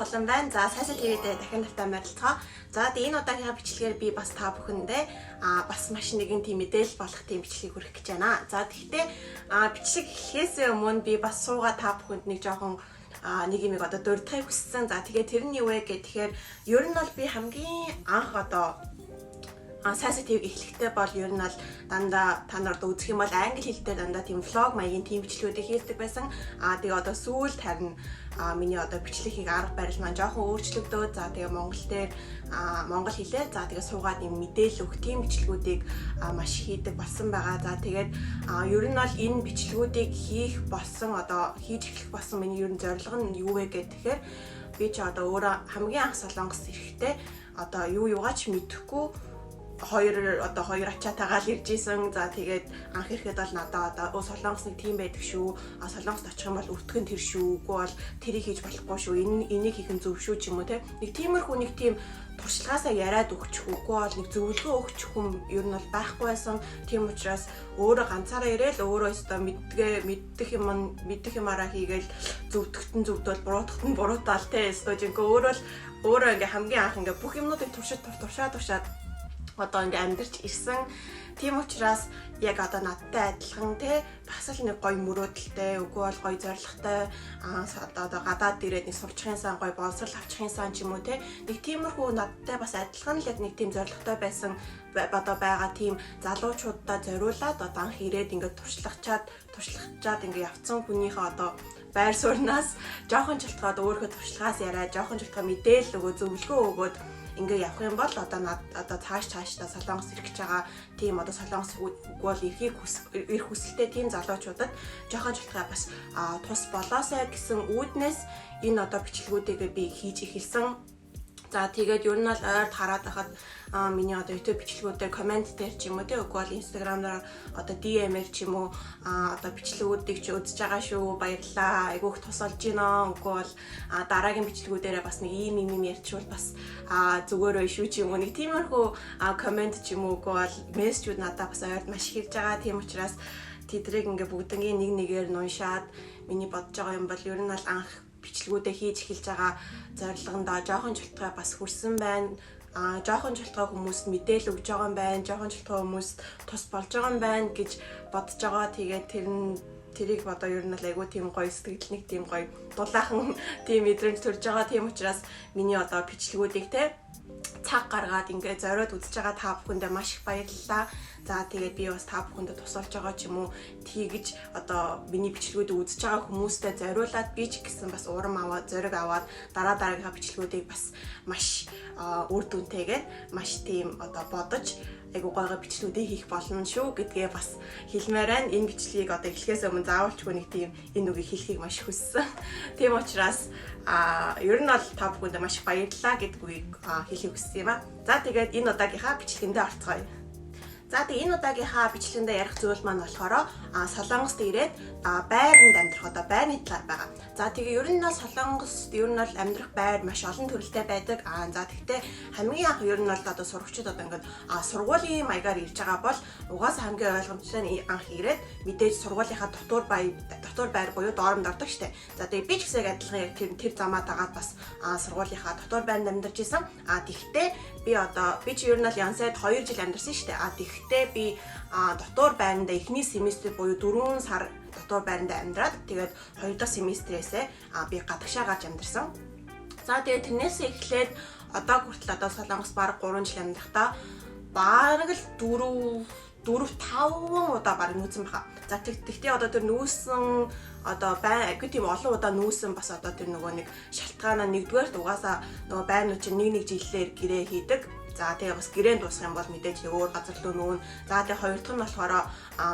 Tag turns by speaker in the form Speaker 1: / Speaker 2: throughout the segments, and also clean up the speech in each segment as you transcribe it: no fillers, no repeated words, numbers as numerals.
Speaker 1: олон байна. За Сайсан ТV-д дахин тавтай морилцгоо. За энэ удаагийнхаа бичлэгээр би бас та бүхэндээ бас маш нэгэн тийм мэдээлэл болох тийм бичлэгийг хүргэх гэж байна. За тэгэхдээ бичлэг эхлэхээс өмнө би бас суугаад та бүхэнд нэг жоохон нэг юм одоо дурдахыг хүссэн. За тэгээд тэр нь юу вэ гэхээр ер нь бол би хамгийн анх одоо Сайсан ТV эхлэхдээ бол ер нь бол дандаа та нарт үзэх юм бол англи хэл дээр дандаа тийм влог маягийн тийм бичлэгүүдийг хийдэг байсан. Тэгээ одоо сүүлд харин миний одоо бичлэгийг арга барил маань жоохон өөрчлөгдөө. За тэгээ Монгол дээр монгол хэлээр за тэгээ суугаад юм мэдээлэл өгөх тийм бичлэгүүдийг маш хийдэг болсон байгаа. За тэгээд ер нь бол энэ бичлэгүүдийг хийж эхлэх болсон миний ер нь зорилго нь юу вэ гэхээр би ч одоо өөрөө хамгийн анх Солонгос ирэхдээ одоо юугаач мэдэхгүй хоёр ачаатайгаар ирж исэн. За тэгээд анх ирэхэд бол надад одоо Солонгос нэг тийм байдаг шүү. Солонгост очих юм бол өртгөн тэр шүү. Үгүй бол тэрийг хийж болохгүй шүү. Энийг хийх нь зөв шүү ч юм уу те. Нэг тиймэрхүү нэг тийм туршлагаасаа яриад өгчих үгүй бол нэг зөвлөгөө өгчих хүн ер нь бол байхгүй байсан. Тийм учраас өөрөө ганцаараа ирээл өөрөө өстө мэддэг юмараа хийгээл зөвдөгтөн зөвдөл буруутгахтан буруутаал те. Өстө жинхэнэ өөрөө ингээ хамгийн анх ингээ бүх юмнуудыг туршаад одоо ингээ амьдарч ирсэн. Тийм учраас яг одоо надтай адилхан те бас л нэг гоё мөрөөдөлтэй, үгүй бол гоё зоригтой одоо гадаад ирээд нэг сурчхын сан гоё боловсрол авчихын сан ч юм уу те нэг тиймэрхүү надтай бас адилхан л яг нэг тийм зоригтой байсан одоо байгаа тийм залуучуудаа зориулаад одоо анх ирээд ингээ туршлагачаад ингээ явцсан хүнийхээ одоо байр сууриас жоохон чөлтгоод өөрийнхөө туршлагаас яриад жоохон чөлтгөө мэдээлэл өгөө зөвлөгөө өгөөд ингээ явах юм бол одоо цаашдаа Солонгос ирэх гэж байгаа тийм одоо Солонгос үгэл ирэх хүсэлтэй тийм залуучуудад жоохон чөлтгөө бас тус болоосай гэсэн үүднээс энэ одоо бичлэгүүдийг би хийж эхэлсэн. За тэгээд ер нь бол ойрд хараад байхад миний одоо YouTube бичлэгүүдээр комент дээр ч юм уу те үгүй бол Instagram-аар одоо DM-ээр ч юм уу одоо бичлэгүүдийг ч үзэж байгаа шүү. Баярлалаа. Айгүйх тус олж гинэ. Үгүй бол дараагийн бичлэгүүдээрээ бас нэг ийм ярьчвал бас зүгээрөө шүү ч юм уу. Нэг тиймэрхүү комент ч юм уу үгүй бол мессежүүд надад бас ойрд маш их ирж байгаа. Тийм учраас тэдрийг ингээ бүгднгийн нэг-нэгээр нуншаад миний бодож байгаа юм бол ер нь бол анх бичлэгүүдээ хийж эхэлж байгаа зорилгондоо жоохон чөлтгөө бас хүрсэн байна. Жоохон чөлтгөө хүмүүст мэдээлэл өгж байгаа юм байна. Жоохон чөлтгөө хүмүүст тус болж байгаа юм байна гэж бодож байгаа. Тэгээд тэрийг одоо ер нь л айгүй тийм гоё сэтгэл нэг тийм гоё дулаахан тийм мэдрэмж төрж байгаа. Тийм учраас миний одоо бичлэгүүдийг те цаг гаргаад ингээд зориод үзэж байгаа та бүхэндээ маш их баярлалаа. За тэгээд би бас та бүхэндээ тусалж байгаа ч юм уу тийгэж одоо миний бичлэгүүдийг үзэж байгаа хүмүүстээ зориулаад би ч гэсэн бас урам аваад зориг аваад дараагийнхаа бичлэгүүдийг бас маш үр дүнтэйгээр маш тийм одоо бодож айгуу гойгоо бичлэгүүдийг хийх болно шүү гэдгээ бас хэлмээр байна. Энэ бичлэгийг одоо эхлэхээс өмнө заавалчгүй нэг тийм энэ үгийг хэлхийг маш хүссэн. Тийм учраас ер нь бол та бүхэндээ маш их баярлалаа гэдгийг хэлхийг хүссэн юм а. За тэгээд энэ удаагийнхаа бичлэгэндээ орцгоё. За тэгээ энэ удаагийнхаа бичлэгэндээ ярих зүйл маань болохоор Солонгост ирээд байранд амьдрах одоо байрны талаар байгаа. За тэгээ ер нь бол Солонгост ер нь бол амьдрах байр маш олон төрөлтэй байдаг. За тэгтээ хамгийн анх ер нь бол одоо сурагчид одоо ингээд сургуулийн маягаар ирж байгаа бол угаасаа хамгийн ойлгомжтой анх ирээд мэдээж сургуулийнхаа дотор байр буюу дооронд ордог штэ. За тэгээ би ч гэсэн адилхан яг тэр замаа дагаад бас сургуулийнхаа дотор байранд амьдарч исэн. Тэгтээ би ч ер нь бол янсад 2 жил амьдарсан штэ. Тэгтээ би дотор байранда эхний семестр буюу 4 сар дотор байранда амьдраад тэгээд 2 дахь семестрээсээ би гадагшаа гарч амьдарсан. За тэгээд тэрнээс эхлээд одоо хүртэл одоо Солонгос баг 3 жил амьдрахдаа баг л 4-5 удаа баг нүүсэн баха. За тэгтээ одоо тэр нүүсэн одоо тийм олон удаа нүүсэн бас одоо тэр нөгөө нэг шалтгаанаа нэгдүгээрт угаасаа нөгөө байрнууд чинь нэг жилээр гэрээ хийдэг. За тэгээ бас гэрээнд дуусах юм бол мэдээж өөр газар руу нүүн. За тэгээ хоёр дахь нь болохоор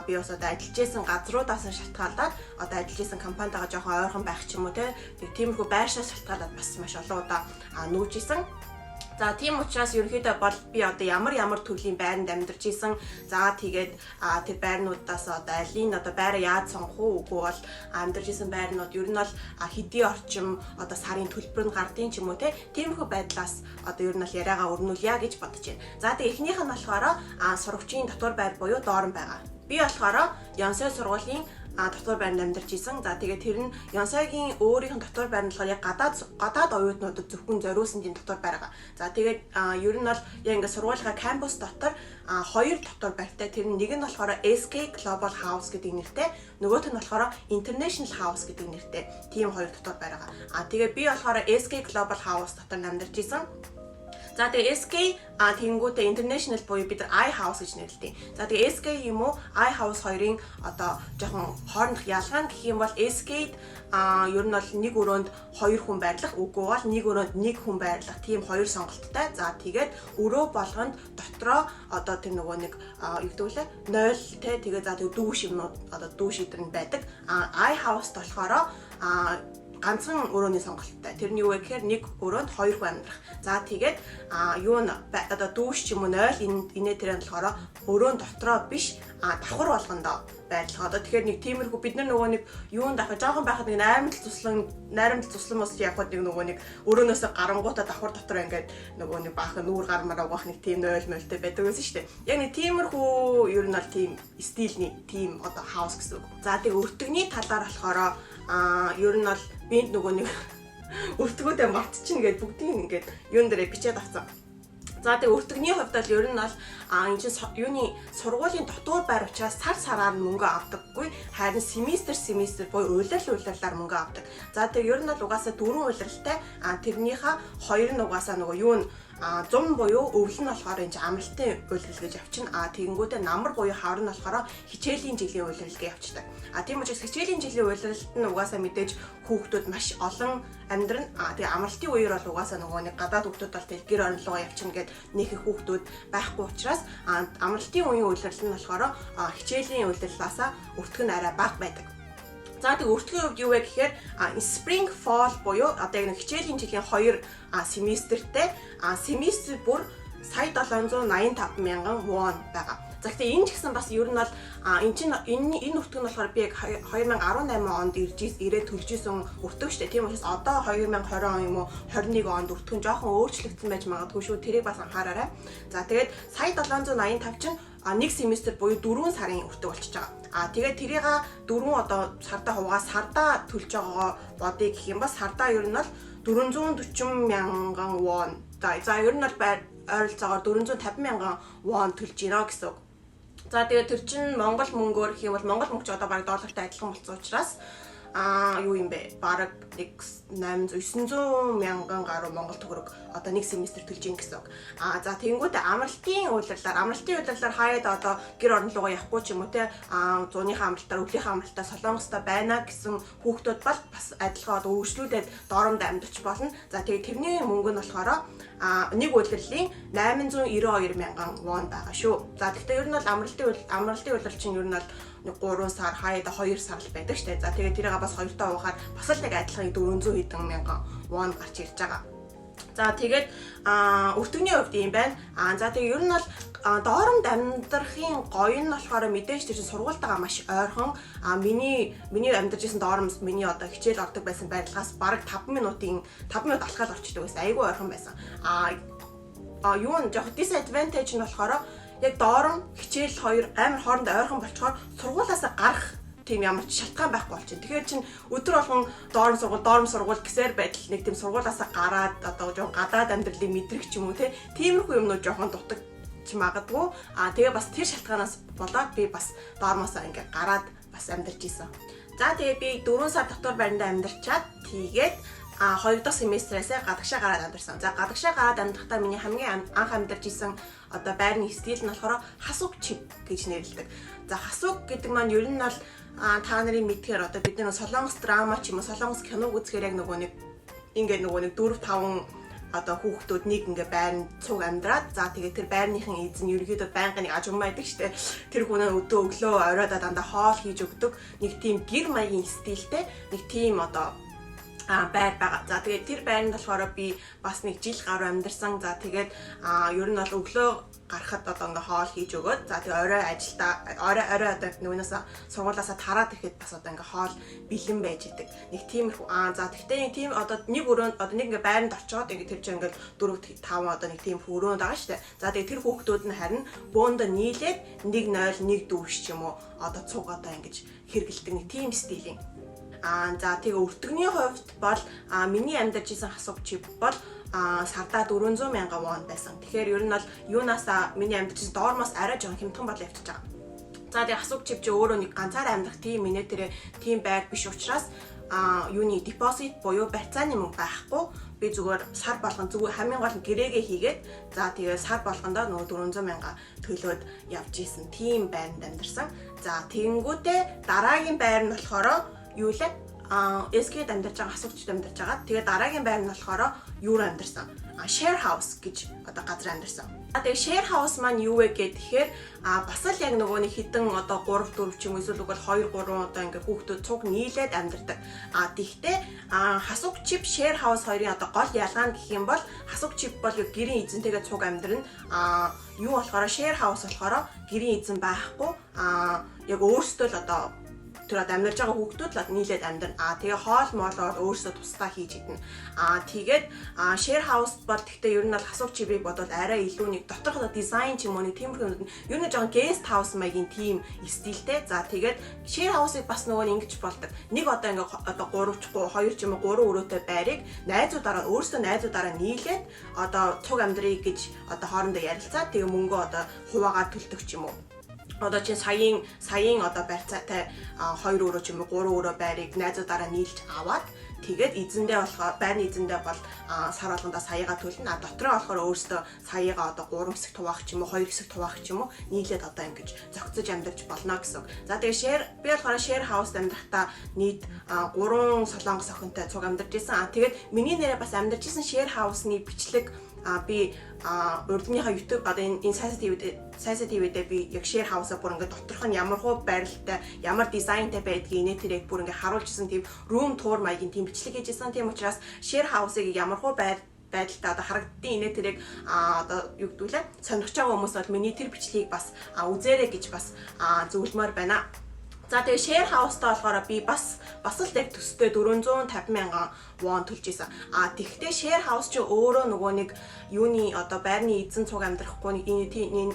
Speaker 1: би бас одоо ажиллаж исэн газруудаас шалтгаалаад одоо ажиллаж исэн компанитайгаа жоохон ойрхон байх ч юм уу те. Тиймэрхүү байршаас шалтгаалаад бас маш олон удаа нүүж исэн. За тийм учраас ерөнхийдөө бол би одоо ямар төрлийн байранд амьдарч исэн. За тэгээд тэр байрнуудаас одоо алийг одоо байраа яаж сонгох уу үгүй бол амьдарч исэн байрнууд ер нь бол хэдийн орчим одоо сарын төлбөр нь гардыг ч юм уу те. Тиймэрхүү байдлаас одоо ер нь бол яриагаа өрнүүлье гэж бодож байна. За тэгээд эхнийх нь болохоор сурагчийн дотор байр буюу доорн байгаа. Би болохоор Янсай сургуулийн дотор байранд амьдарч исэн. За тэгээд тэр нь Ёнсойгийн өөрийнх нь дотор байр нь болохоор яг гадаад оюутнуудад зөвхөн зориулсан тийм дотор байр байгаа. За тэгээд ер нь бол яг ингээд сургуулийн кампус дотор хоёр дотор байртай. Тэр нэг нь болохоор SK Global House гэдэг нэртэй, нөгөөх нь болохоор International House гэдэг нэртэй. Тийм хоёр дотор байр байгаа. Тэгээд би болохоор SK Global House дотор амьдарч исэн. За тэгээ SK тэнгүүтээ International буюу бид нар I House гэж нэрлэдэг. За тэгээ SK юм уу I House хоёрын одоо жоохон хоорондох ялгаа нь гэх юм бол SK-д ер нь бол нэг өрөөнд 2 хүн байрлах, үгүй бол нэг өрөөнд 1 хүн байрлах тийм хоёр сонголттой. За тэгээд өрөө болгонд дотроо одоо тэр нөгөө нэг юу гэдэг вэ? 0 те тэгээ за тэгээ дүүш юмнууд одоо дүүш идэр нь байдаг. I House болохоор ганцхан өрөөний сонголттой. Тэр нь юу вэ гэхээр нэг өрөөнд 2 хүн амьдрах. За тэгээд юу н одоо дүүш ч юм уу 0 инээ тэр нь болохоор өрөөнд дотроо биш давхар болгондоо байрлах. Одоо тэгэхээр нэг тиймэрхүү бид нар нөгөө нэг юунд давхар жоохон байхад нэг найрамдал туслан мос явахад нэг нөгөө нэг өрөөнөөсөө гарангуудаа давхар дотор ингээд нөгөө нэг баахан нүүр гармаар угаах нэг тийм 0 мөлтэй байдаг гэсэн шүү дээ. Яг нэг тиймэрхүү ер нь бол тийм стилний тийм одоо хаус гэсэн үг. За тэгээд өртөгний талаар болохоор ер нь бол би нөгөө нэг өртгүүдээ мартчихна гэдээ бүгдийг ингээд юун дээрээ бичээд авсан. За тэгээ өртөгний хувьд бол ер нь бол энэ чинь юуны сургуулийн дотор байр учраас сараар мөнгө авдаггүй, харин семестр буюу улирлаар мөнгө авдаг. За тэгээ ер нь бол угаасаа 4 улиралтай тэрнийхээ 2 нь угаасаа нөгөө юу нь 100 буюу өвөл нь болохоор энэ амралтын улирал гэж явчихна. Тэгэнгүүтээ намар буюу хавар нь болохоор хичээлийн жилийн улирал гэж явчихдаг. Тийм учраас хичээлийн жилийн улиралд нь угаасаа мэдээж хүүхдүүд маш олон амьдран. Тэгээ амралтын үеэр бол угаасаа нөгөө нэг гадаад хүүхдүүд бол тэр гэр орнолгоо явчихна гэд нэг их хүүхдүүд байхгүй учраас амралтын үеийн улирал нь болохоор хичээлийн улирлаасаа өртгөн арай бага байдаг. За тэг өртгөний хувьд юу вэ гэхээр spring fall буюу одоо яг хичээлийн жилийн 2 семестртэй семестр бүр сая 785 мянган вон байгаа. За гэхдээ энэ ч гэсэн бас ер нь бол энэ өртгөн нь болохоор би яг 2018 онд ирээд төлж исэн өртөг шүү дээ. Тийм учраас одоо 2020 он юм уу 21 онд өртгөн жоохон өөрчлөгдсөн байж магадгүй шүү. Тэрийг бас анхаараарай. За тэгээд сая 785 чинь нэг семестр буюу 4 сарын өртөг болчихж байгаа. Тэгээд тэрийг 4 одоо сардаа хуваагаас сардаа төлж байгаагаа бодъё гэх юм бол сардаа ер нь бол 440 мянган вон. За ер нь бол ойролцоогоор 450 мянган вон төлж гинэ гэсэн үг. За тэгээд тэр чинь Монгол мөнгөөр гэх юм бол Монгол мөнгө ч одоо баг доллартай адилхан болсон учраас юу юм бэ? Бараг 900 мянган гаруй Монгол төгрөг одоо нэг семестр төлж ийн гэсэн үг. За тэгэнгүүтээ амралтын улирлаар хаяад одоо гэр орнолгоо явахгүй ч юм уу те зууныхаа амралтаар өвлийнхаа амралтаар Солонгостой байна гэсэн хүүхдүүд бол бас адилхан одоо өөрчлүүлээд дооронд амьдарч болно. За тэгээд тэрний мөнгө нь болохоор нэг улирлын 892 мянган вон байгаа шүү. За гэхдээ ер нь бол амралтын улирал чинь ер нь бол 3 сар хаяада 2 сар л байдаг штэ. За тэгээд тэрийг бас 2-тоо уухаар бас л нэг адилхан 400 хэдэн мянган вон гарч ирж байгаа. За тэгээд өртөгний хувьд юм байна. За тэгээд ер нь бол дооронд амьдрахын гоё нь болохоор мэдээж тэр чинь сургуультайгаа маш ойрхон. Миний амьдарч байсан дооронд миний одоо хичээл ордог байсан байрлагаас бараг 5 минут алхаад орчдөг байсан. Айгүй ойрхон байсан. Юу нь жоох disadvantage нь болохоор яг доорн хичээл 2 амар хоорондоо ойрхон болчоор сургуулаасаа гарах тийм ямар ч шалтгаан байхгүй болчихно. Тэгэхээр чин өдөр болгон доорн сургууль гэсээр байтал нэг тийм сургуулаасаа гараад одоо жоон гадаад амьдралыг мэдрэх ч юм уу тиймэрхүү юмнууд жоохон дутагч магадгүй. Тэгээ бас тэр шалтгаанаас болоод би бас доормоосоо ингээ гараад бас амьдарч исэн. За тэгээ би 4 сар дотор байранда амьдарчаад тэгээд 2 дахь семестрээс гадагшаа гараад амьдарсан. За гадагшаа гараад амьдрахдаа миний хамгийн анх амьдарч исэн одоо байрны стил нь болохоор хасуг чив гэж нэрлэдэг. За хасуг гэдэг маань ер нь бол та нарын мэдхээр одоо бид нэг солонгос драма ч юм уу солонгос киног үзэхээр яг нөгөө нэг 4-5 одоо хүүхдүүд нэг ингээ байранд цуг амьдраад за тэгээд тэр байрныхын эзэн ерөөдөө байнгын нэг ажим байдаг штэ. Тэр хүн өдөө өглөө оройдоо дандаа хоол хийж өгдөг. Нэг тийм гэр маягийн стилтэй нэг тийм одоо байр байгаа. За тэгээд тэр байранд болохоор би бас нэг жил гаруй амьдарсан. За тэгээд ер нь бол өглөө гарахад одоо ингээ хоол хийж өгөөд за тэгээд орой орой одоо нөгөөс сургуулаасаа тараад ирэхэд бас одоо ингээ хоол бэлэн байж идэг. Нэг тиймэрхүү за тэгтээ тийм одоо нэг өрөөнд одоо нэг ингээ байранд очиод ингээ тэр чинь ингээ 4 5 одоо нэг тиймэрхүү өрөөнд байгаа шүү дээ. За тэгээд тэр хүүхдүүд нь харин бөөндө нийлээд 1-0 1 дүүш ч юм уу одоо цуг одоо ингэж хэргэлдэг нэг тийм стилийн. За тэгээ өртөгний хувьд бол миний амьдарч исэн хасуг чип бол сардаа 400,000 вон байсан. Тэгэхээр ер нь бол юунаасаа миний амьдарч исэн доормоос арай жоохон хямдхан бодол явчихж байгаа. За тэгээ хасуг чип чи өөрөө нэг ганцаараа амьдрах тийм минутэрэ тийм байр биш учраас юуны депозит буюу барьцааны мөнгө байхгүй. Би зүгээр сар болгон зүгээр хамгийн гол нь гэрээгээ хийгээд за тэгээ сар болгондоо нөгөө 400,000 төлөөд явж исэн тийм байранд амьдарсан. За тэгэнгүүтээ дараагийн байр нь болохоор юу лээ? SK-д амьдарч байгаа хасуугчд амьдарч байгаа. Тэгээ дараагийн байр нь болохоор юу амьдарсан? Share house гэж одоо газар амьдарсан. Тэгээ share house маань юу вэ гэхээр бас л яг нөгөө нэг хідэн одоо 3 4 ч юм уу эсвэл бол 2 3 одоо ингээ хүүхдүүд цуг нийлээд амьдардаг. Тэгтээ хасууг чип share house хоёрын одоо гол ялгаа нь гэх юм бол хасууг чип бол гэрийн эзэнтэйгээ цуг амьдарна. Юу болохоор share house болохоор гэрийн эзэн байхгүй. Яг өөрсдөө л одоо тэр амьдарч байгаа хүүхдүүд л нийлээд амьдарна. Тэгээ хоол моолоор өөрсдөө тусдаа хийж идэнэ. Тэгээд share house бол гэхдээ ер нь бол хасууг чипийг бодвол арай илүү нэг доторх дизайн ч юм уу нэг тиймэрхүү ер нь жоохон guest house маягийн тийм стилтэй. За тэгээд share house-ыг бас нөгөө ингэж болдог. Нэг одоо ингээ одоо 2 ч юм уу 3 өрөөтэй байрыг өөрсдөө найзуудаараа нийлээд одоо цуг амьдрыг гэж одоо хоорондоо ярилцаад тэгээ мөнгөө одоо хуваагаар төлдөг ч юм уу. Одоо чинь саяын одоо барьцаатай 2 өрөө ч юм уу 3 өрөө байрыг найзуудаараа нийлж аваад тэгээд эзэндээ болохоор байрны эзэндээ бол сар болгондоо саягаа төлнө. Дотроо болохоор өөрөөсөө саягаа одоо 3 хэсэг туваах ч юм уу 2 хэсэг туваах ч юм уу нийлээд одоо ингэж зохицож амьдарч болно гэсэн. За тэгээд би болохоор share house амьдрахтаа нийт 3 солонгос охинтой цуг амьдарч исэн. Тэгээд миний нэрээ бас амьдарч исэн share house-ны бичлэг би урдныхаа YouTube одоо энэ Сайса TV-дээ би яг share house-а бүр ингээд доторх нь ямар хуу байралтай, ямар дизайнтай байдгийг инээ тэрэг бүр ингээд харуулжсэн тийм room tour маягийн тийм бичлэг хийжсэн. Тийм учраас share house-ыг ямар хуу байдалтай одоо харагддгийн инээ тэрэг одоо юу гэдэг лээ сонирхож байгаа хүмүүс бол миний тэр бичлэгийг бас үзээрэй гэж бас зөвлөмөр байна. За тэгээ share house-тай болохоор би бас л яг төстэй 450,000 won төлж исэн. Тэгвэл share house чи өөрөө нөгөө нэг юуны одоо байрны эзэн цуг амьдрахгүй нэг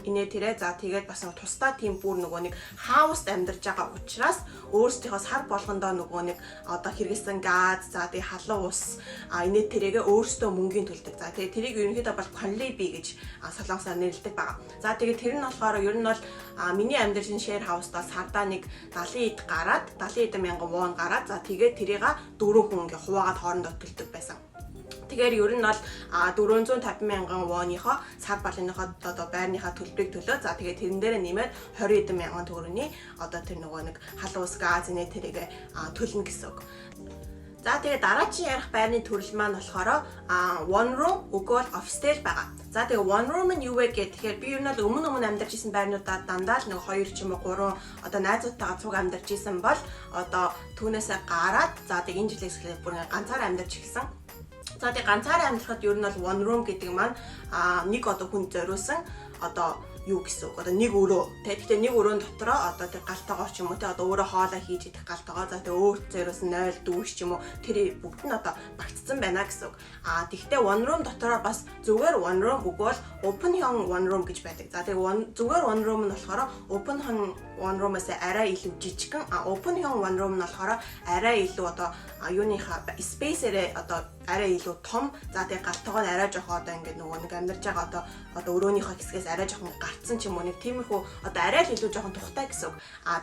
Speaker 1: инээ тэрэ за тэгээд бас тусдаа тийм бүр нөгөө нэг house амьдарч байгаа учраас өөрсдийнхөө сар болгондоо нөгөө нэг одоо хэрэгэлсэн газ за тэгээд халуун ус инээ тэрэгээ өөрсдөө мөнгөний төлдөг. За тэгээд тэрийг ерөнхийдөө бол Conley гэж солонгосоор нэрлэдэг байгаа. За тэгээд тэр нь болохоор ер нь бол миний амьдарч байгаа share house-даа сардаа нэг 70,000 won гараад за тэгээд тэрийг 4 хүн ингээ хуваагаад хоорондоо төлдөг байсан. Тэгэхээр ер нь бол 450,000 won-ийнхоо сар балныхоо одоо байрныхаа төлбөрийг төлөө. За тэгээд тэрэн дээр нэмээд 20,000 төгрөгийн одоо тэр нөгөө нэг халуун ус газ нэ тэрийг төлнө гэсэн үг. За тэгээд дараагийн ярих байрны төрөл маань болохоор one room өгөөл office байгаа. За тэгээд one room нь юу вэ гэхээр би ер нь өмнө амьдарч исэн байрнуудад дандаа л нэг 2 ч юм уу 3 одоо найзуудтайгаа цуг амьдарч исэн бол одоо түүнээсээ гараад за тэгээд энэ жилээс эхлээд бүр ганцаараа амьдарч эхэлсэн. За тэгээд ганцаараа амьдрахад ер нь бол one room гэдэг маань нэг одоо хүн зориулсан одоо юу гэсэн үг одоо нэг өрөө тэгэхээр нэг өрөөнд дотроо одоо тэр галтайгаар ч юм уу те одоо өөрөө хоолоо хийж идэх галтайгаа за тэгээ өөр зөрөөс 0 дүүш ч юм уу тэр бүгд нь одоо багтцсан байна гэсэн үг. Тэгвэл one room дотроо бас зүгээр one room өгвөл open hyung one room гэж байдаг. За тэгээ зүгээр one room нь болохоор open hyung one room-аас арай илүү жижигхэн open hyung one room нь болохоор арай илүү одоо юуныхаа space-ээрээ одоо арай илүү том за тэгээ галтайгаа арай жоохон одоо ингээд нөгөө нэг амьдарч байгаа одоо өрөөнийхөө хэсгээс арай жоохон гарцсан ч юм уу нэг тиймэрхүү одоо арай л илүү жоохон тухтай гэсэн үг.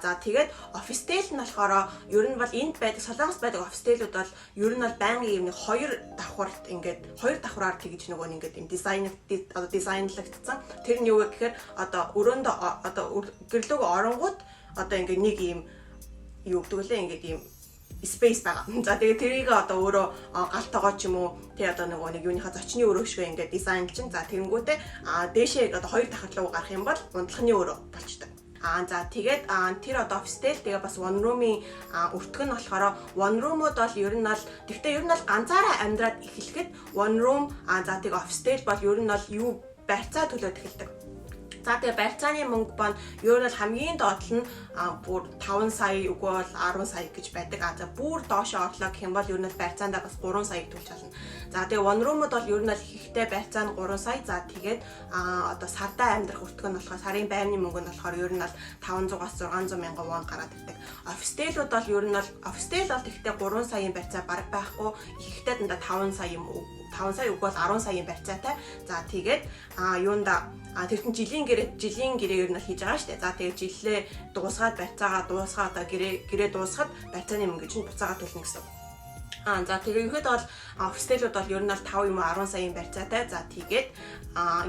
Speaker 1: За тэгээд office tale нь болохоор ер нь бол энд байдаг солонгос байдаг office tale-уд бол ер нь бол байнгын юм нэг 2 давхурт ингээд 2 давхраар тэгж нөгөө нэг ингээд юм дизайнлагдсан. Тэр нь юу вэ гэхээр одоо өрөөндөө одоо гэрлөөгөө оронгууд одоо ингээд нэг юм юу гэдэг лээ ингээд юм space байгаа. За тэгээд тэрийг одоо өөрөө галтайгаа ч юм уу тий одоо нэг юуныхаа зочны өрөө шиг ингээд дизайнлж чинь за тэгэнгүүтээ дээшээ одоо 2 дахад руу гарах юм бол унтлахны өрөө болчтой. За тэгээд тэр одоо офистэй л тэгээ бас one room-ийн өртгөн нь болохоор one room-уд бол ер нь бол тэгтээ ер нь бол ганцаараа амьдраад эхлэхэд one room за тэгээд офистэй бол ер нь бол юу барьцаа төлөөд эхэлдэг. За тэгээ барьцааны мөнгө бод ер нь бол хамгийн доод нь бүр 5 сая үгүй бол 10 сая гэж байдаг. За бүр доошоо орлоо гэх юм бол ер нь бол барьцаандаа бас 3 саяг төлж болно. За тэгээ one room-уд бол ер нь бол ихтэй барьцаа нь 3 сая. За тэгээд одоо сардаа амьдрах өртгөн нь болохоор сарын байрны мөнгө нь болохоор ер нь бол 500-аас 600 мянган вон гараад ирдэг. Офистейлүүд бол ер нь бол офистейл бол тэгтээ 3 саяын барьцаа бараг байхгүй. Ихтэй дандаа 5 сая юм 5 сая үгүй бол 10 саяын барьцаатай. За тэгээд юунда тэр чинь жилийн гэрээ ер нь хийж байгаа шүү дээ. За тэгээд жилээ дуусгаад барьцаагаа дуусгаад одоо гэрээ дуусгаад барьцааны мөнгө чинь буцаага төлнө гэсэн. За тэгээд ихэд бол офистейлүүд бол ер нь бол 5 юм уу 10 саяын барьцаатай. За тэгээд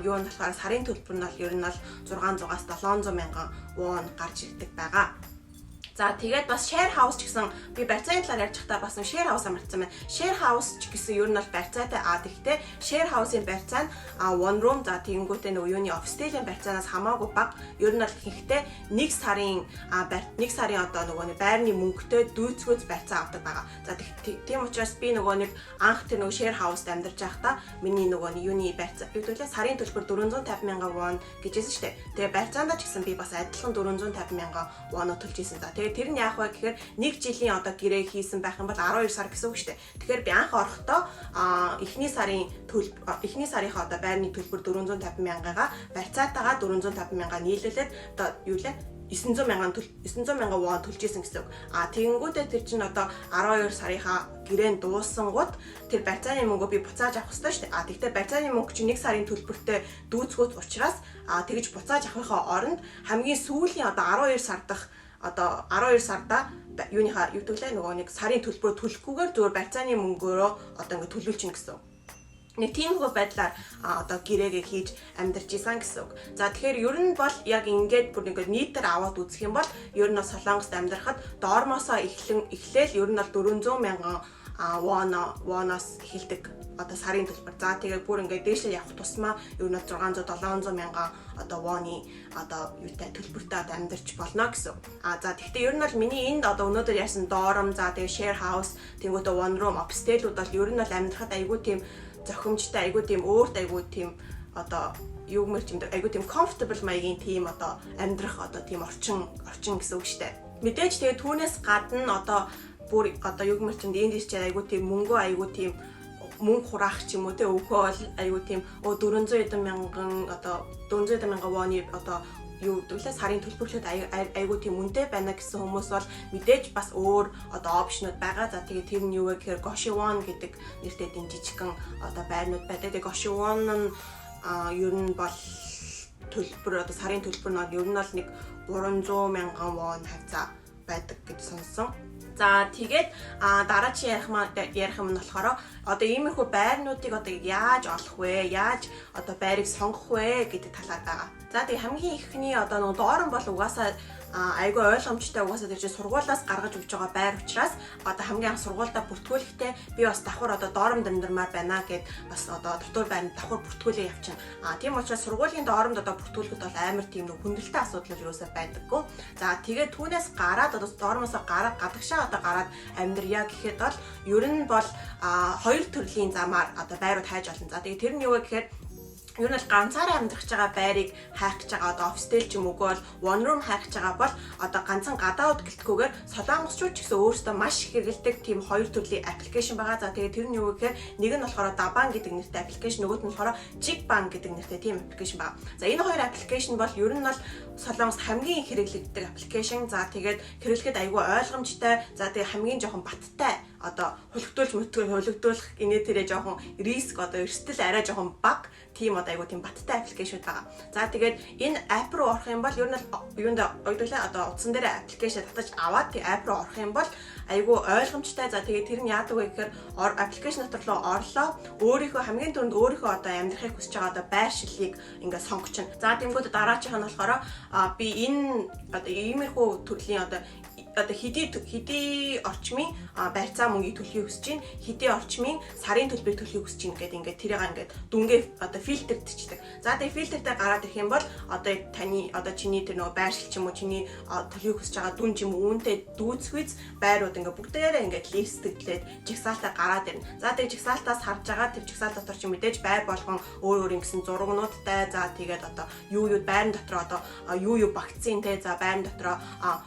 Speaker 1: юу нь болохоор сарын төлбөр нь бол ер нь бол 600-аас 700 мянган вон гарч ирдэг байгаа. За тэгээд бас share house ч гэсэн би барьцааны талаар ярьж байхдаа бас share house амарцсан байна. Share house ч гэсэн ер нь бол барьцаатай тэгтээ share house-ийн барьцаа нь one room за тэгэнгүүтээ нөгөө юуны office-ийн барьцаанаас хамаагүй бага. Ер нь бол ихэнхдээ нэг сарын одоо нөгөө байрны мөнгөтэй дүүцгөөц барьцаа авдаг байгаа. За тийм учраас би нөгөө нэг анх тэр нөгөө share house-д амьдарч байхдаа миний нөгөө юуны барьцаа хэвдүүлээ сарын төлбөр 450 мянган вон гэжсэн шүү дээ. Тэгээ барьцаандаа ч гэсэн би бас адилхан 450 мянган вон төлж ийсэн. За тэр нь яах вэ гэхээр нэг жилийн одоо гэрээ хийсэн байх юм бол 12 сар гэсэн үг шүү дээ. Тэгэхээр би анх орохдоо эхний сарынхаа одоо байрны төлбөр 450 мянгагаа барьцаатайгаа 450 мянга нийлүүлээд одоо юу лээ 900 мянган вон төлж ийсэн гэсэн үг. Тэгэнгүүтээ тэр чинь одоо 12 сарынхаа гэрээ дууссангууд тэр барьцааны мөнгөө би буцааж авах хэрэгтэй шүү дээ. Тэгвэл барьцааны мөнгө чинь 1 сарын төлбөртэй дүүцгөөц учраас тэгж буцааж авахынхаа оронд хамгийн сүүлийн одоо 12 сар дахь одоо 12 сарда юуныхаа юу гэвэл нөгөө нэг сарын төлбөрөө төлөхгүйгээр зөвхөн барьцааны мөнгөөрөө одоо ингэ төлүүлчихнэ гэсэн. Нэг тиймэрхүү байдлаар одоо гэрээгээ хийж амьдарч исэн гэсэн үг. За тэгэхээр ер нь бол яг ингээд бүр нэг нийтээр аваад үзэх юм бол ер нь Солонгост амьдрахад доормоосоо эхлээл ер нь бол 400 мянган воноос эхэлдэг одоо сарын төлбөр. За тэгээд бүр ингээд дээшээ явах тусмаа ер нь 600 700 мянган одоо воны одоо юутай төлбөртэй одоо амьдарч болно гэсэн. За тэгвэл ер нь бол миний энд одоо өнөөдөр яасан доорм за тэгээд share house тэнгуүтэ one room upscale-ууд бол ер нь бол амьдрахад айгүй тийм зохимжтой айгүй тийм өөрт айгүй тийм одоо юу мэрч юм айгүй тийм comfortable маягийн тийм одоо амьдрах одоо тийм орчин гэсэн үг шүү дээ. Мэдээж тэгээд түүнээс гадна одоо бүр одоо юу мэрч энд ирч айгүй тийм айгүй тийм мөнгө хураах ч юм уу те өөхөө бол айгүй тийм 400 мянган одоо 400 мянган воны одоо юу гэвэл сарын төлбөрлөхөд айгүй тийм үнэтэй байна гэсэн хүмүүс бол мэдээж бас өөр одоо опшнууд байгаа. За тэгээд тэр нь юу вэ гэхээр Goshewon гэдэг нэртэй тийм жижигхэн одоо байрнууд байдаг. Тэгээд Goshewon нь ер нь бол төлбөр одоо сарын төлбөр нь ер нь бол нэг 300 мянган вон хавцаа байдаг гэж сонссон. За тэгээд дараагийн ярих юм нь болохоор одоо иймэрхүү байрнуудыг одоо яаж олох вэ? Яаж одоо байрыг сонгох вэ гэдэг талаар байгаа. За тэгээд хамгийн ихний одоо нэг доорн бол угаасаа айгүй ойлгомжтой угаасаа тэр чинь сургуулиас гаргаж өгч байгаа байр учраас одоо хамгийн анх сургуультай бүртгүүлэхдээ би бас давхар одоо доормд амьдармаар байна гэд бас одоо дотор байранд давхар бүртгүүлээ явчихна. Тийм учраас сургуулийн доормд одоо бүртгүүлэхэд бол амар тийм нэг хүндрэлтэй асуудал юусаа байдаггүй. За тэгээд түүнээс гараад одоо доормоосоо гадагшаа одоо гараад амьдрья гэхэд бол ер нь бол хоёр төрлийн замаар одоо байрууд хайж олно. За тэгээд тэр нь юу вэ гэхээр ер нь бол ганцаараа амьдрах гэж байгаа байрыг хайх гэж байгаа одоо офистел ч юм уу бол one room хайх гэж байгаа бол одоо ганцхан гадаад гэлтгүүгээр солонгосчууд ч гэсэн өөрсдөө маш их хэрэгэлдэг тийм хоёр төрлийн аппликейшн байгаа. За тэгээд тэр нь юу гэхээр нэг нь болохоор Daban гэдэг нэртэй аппликейшн, нөгөөт нь болохоор Jigban гэдэг нэртэй тийм аппликейшн байгаа. За энэ хоёр аппликейшн бол ер нь бол Солонгост хамгийн их хэрэглэгддэг аппликейшн. За тэгээд хэрэглэхэд айгүй ойлгомжтой. За тэгээд хамгийн жоохон баттай одоо хөлөгдүүлэх инээ тэрэ жоохон риск одоо эрсдэл арай жоохон бага тийм одоо айгуу тийм баттай аппликейшн байгаа. За тэгээд энэ app руу орох юм бол ер нь юунд ойдуулаа одоо утсан дээр аппликейшн татаж аваад тий app руу орох юм бол айгуу ойлгомжтой. За тэгээд тэр нь яадаг вэ гэхээр аппликейшн дотор руу орлоо өөрийнхөө хамгийн түрүүнд өөрийнхөө одоо амьдрахыг хүсэж байгаа одоо байршлыг ингээд сонгочихно. За тэнгууд дараачих нь болохоор би энэ одоо иймэрхүү төрлийн одоо одоо хэдий орчмын барьцаа мөнгийг төлөхийг хүсэж байна, хэдий орчмын сарын төлбөрийг төлөхийг хүсэж байна гэдэг ингээд тэрийг ингээд дүнгээ одоо фильтрдчихдэг. За тэгээ фильтртэй гараад ирэх юм бол одоо таны одоо чиний тэр нөгөө байршил ч юм уу чиний төлөхийг хүсэж байгаа дүн ч юм уу үүнтэй дүүцхүйц байрууд ингээд бүгдээрээ ингээд листэглээд жигсаалтаа гараад ирнэ. За тэгээ жигсаалтаас харж байгаа тэр жигсаалт дотор чи мэдээж байр болгон өөр ингэсэн зургнуудтай за тэгээд одоо юу байрны дотор одоо юу багтсан те за байрны дотор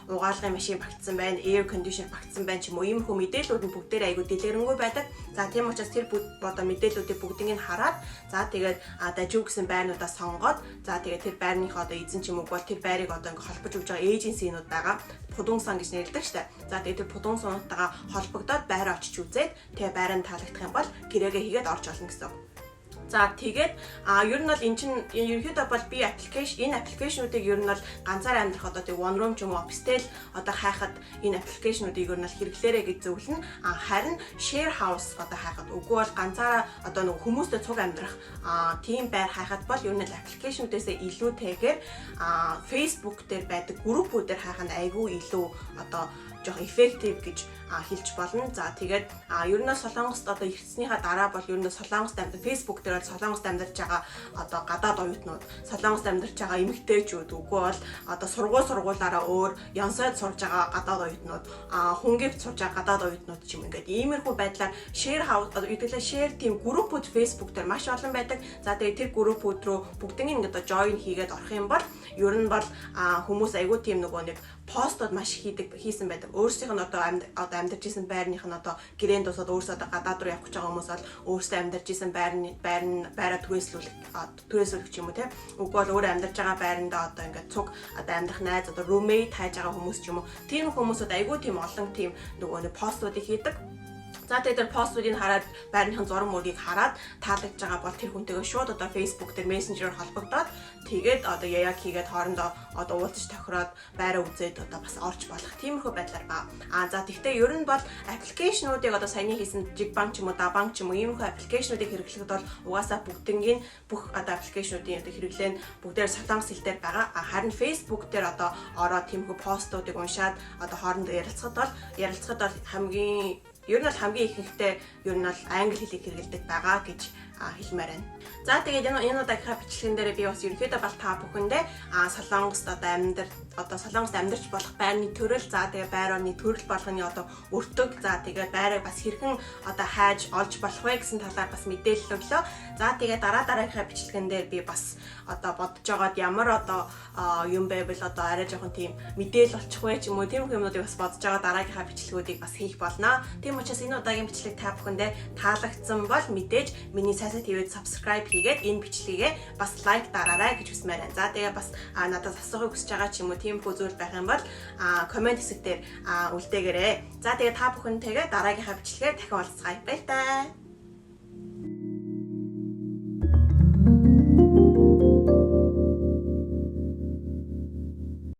Speaker 1: угаалгын машин багтсан байна, air conditioner багтсан байна ч юм уу иймэрхүү мэдээллүүд нь бүгдээрээ айгуу дэлгэрэнгүй байдаг. За тийм учраас тэр одоо мэдээллүүдийг бүгдийг нь хараад за тэгээд дажиг гэсэн байрнуудаа сонгоод за тэгээд тэр байрныхаа одоо эзэн ч юм уу бол тэр байрыг одоо ингээ холбож өгж байгаа эйженсинууд байгаа. Пудунсан гэж нэрлэдэг штэ. За тэгээд тэр пудунсуудтайгаа холбогдоод байраа очиж үзээд тэгээ байранд таалагдах юм бол гэрээгээ хийгээд орж олно гэсэн. За тэгээд ер нь бол эн чинь ерөнхийдөө бол би энэ аппликейшнуудыг ер нь бол ганцаараа амьдрах одоо тэг one room ч юм уу офистэл одоо хайхад энэ аппликейшнуудыг ер нь бол хэрэглээрэй гэж зөвлөнө. Харин share house одоо хайхад үгүй бол ганцаараа одоо нэг хүмүүстэй цуг амьдрах тийм байр хайхад бол ер нь л аппликейшнүүдээсээ илүүтэйгээр Facebook дээр байдаг группүүдээр хайх нь айгүй илүү одоо жоох effective гэж хэлж болно. За тэгээд ер нь Солонгост одоо ирснийхаа дараа бол ер нь Солонгост Facebook дээр Солонгост амьдарч байгаа одоо гадаад оюутнууд, Солонгост амьдарч байгаа эмэгтэйчүүд үгүй бол одоо сургуулаараа өөр янсаад сурж байгаа гадаад оюутнууд, хүнгийгт сурж байгаа гадаад оюутнууд ч юм ингээд иймэрхүү байдлаар share house одоо үүдэлээ share team группүүд Facebook дээр маш олон байдаг. За тэгээд тэр группүүд рүү бүгднийг ингээд join хийгээд орох юм бол ер нь бол хүмүүс айгүй тийм нөгөө нэг постууд маш хийсэн байдаг. Өөрсдийнх нь одоо амьдарч исэн байрных нь одоо гэрээнд тусаад өөрсдөө одоо гадаад руу явах гэж байгаа хүмүүс бол өөрсдөө амьдарч исэн байраа түрээслүүлэх ч юм уу тийм. Үгүй бол өөрөө амьдарч байгаа байранда одоо ингээд цуг одоо амьдрах найз одоо roommate хайж байгаа хүмүүс ч юм уу. Тийм хүмүүсүүд айгүй тийм олон тийм нөгөө нэг постуудыг хийдэг. За тэгээд постуудыг хараад байрныхын зураг мөргийг хараад таалагдж байгаа бол тэр хүнтэйгээ шууд одоо Facebook дээр Messenger-оор холбогдоод тэгээд одоо яг хийгээд хоорондоо одоо уулзаж тохироод байраа үзээд одоо бас орж болох тиймэрхүү байдлаар байгаа. За тэгтээ ер нь бол аппликейшнуудыг одоо саяны хийсэн Jigbank ч юм уу Dabank ч юм уу иймэрхүү аппликейшнуудыг хэрэглэхэд бол угаасаа бүгднгийн бүх одоо аппликейшнуудын одоо хэрэглэн бүгдээр солонгос хэл дээр байгаа. Харин Facebook дээр одоо ороод тиймэрхүү постуудыг уншаад одоо хоорондоо ярилцахад бол ер нь хамгийн ихэнхдээ ер нь бол англи хэлийг хэрэглэдэг байгаа гэж хэлмээр байна. За тэгээд энэ удаагийнхаа бичлэгэн дээр би бас ерөнхийдөө бол та бүхэндээ Солонгост одоо Солонгост амьдарч болох байрны төрөл за тэгээд байр орны төрөл болгоны одоо өртөг за тэгээд байрыг бас хэрхэн одоо хайж олж болох вэ гэсэн талаар бас мэдээлэл өглөө. За тэгээд дараагийнхаа бичлэгэн дээр би бас одоо бодож байгаад ямар одоо юм байвал одоо арай жоохон тийм мэдээлэл олчих вэ ч юм уу тийм юмнуудыг бас бодож байгаа дараагийнхаа бичлэгүүдийг бас хийх болно. Тийм учраас энэ удаагийн бичлэг та бүхэндээ таалагдсан бол мэдээж миний Сайсаа ТV-д subscribe хийгээд энэ бичлэгээ бас лайк дараарай гэж хүсмээр байна. За тэгээ бас надад асуухыг хүсэж байгаа ч юм уу тиймэрхүү зүйл байх юм бол комент хэсэг дээр үлдээгээрэй. За тэгээ та бүхэнтэйгээ дараагийнхаа бичлэгээр дахин уулзцгаая. Баярлалаа.